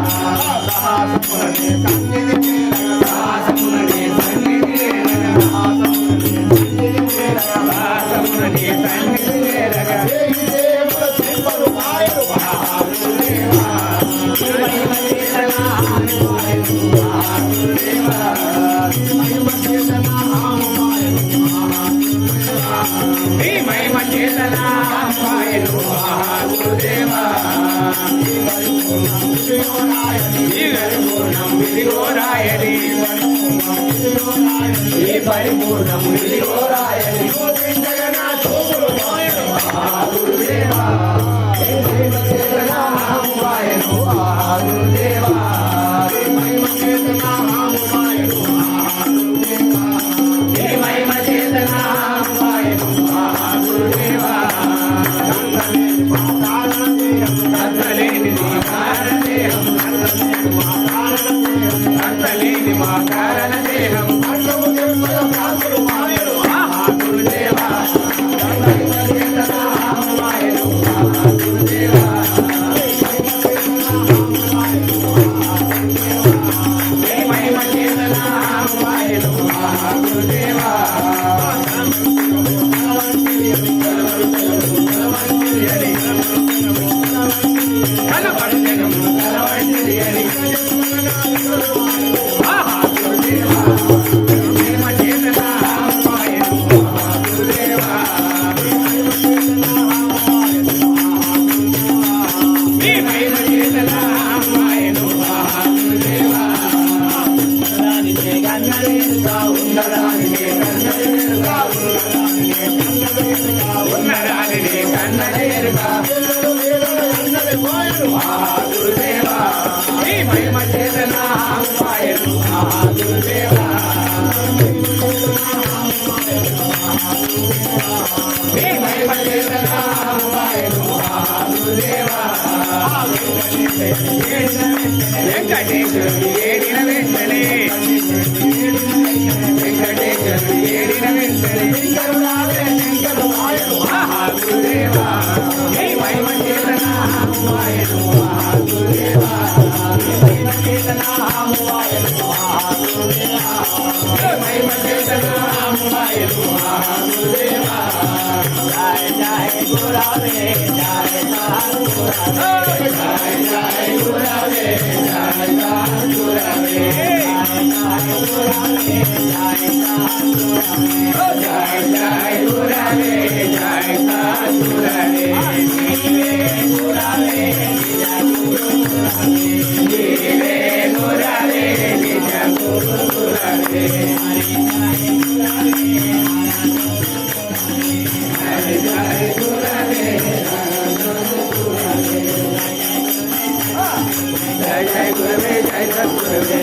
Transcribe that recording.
సహాసముననే సన్నిధి చేరగా సహాసముననే సన్నిధి చేరగా సహాసముననే సన్నిధి చేరగా దేవుల చెంపలు మాయలు మహాదేవా మహిమ చేతనా మహాదేవా మహిమ చేతనా మహిమ చేతనా మాయలు మహాదేవా పరిపూర్ణం విధిగోరాయని పరిపూర్ణం విధిగోరాయని జగన్నా చూపులు మాయను మహాగురుదేవా మహాగురుదేవా మహిమ చేతనా మాయను మహిమ చేతనా మాయను మహాగురుదేవా అంతలేని మా కారణ దేహం అంతము జన్మల ప్రాసులు మాయలు మహాగురుదేవా మాయలు మహాగురుదేవా మహిమ చేతనా మాయలు మహాగురుదేవా మహాగురుదేవా మహిమ చేతనా మాయను మహాగురుదేవా మహిమ చేతనా మాయను మహాగురుదేవా వెంకటేశ్వరుడు ఏడిన వెంటనే వెంకటేశ్వరుడు ఏడిన వెంటనే మహాగురుదేవా మహిమ చేతనా మాయను మహాగురుదేవా మహిమ చేతనా మాయను మహాగురుదేవా మహిమ చేతనా మాయను మహాగురుదేవా జయ జయ గురవే జయ గురవే జయ గురవే జయ గురవే జయ జయ గురవే జయ గురవే నీవే గురవే నిజ గురు గురవే జయ జయ గురవే జయ జయ గురవే జయ గురవే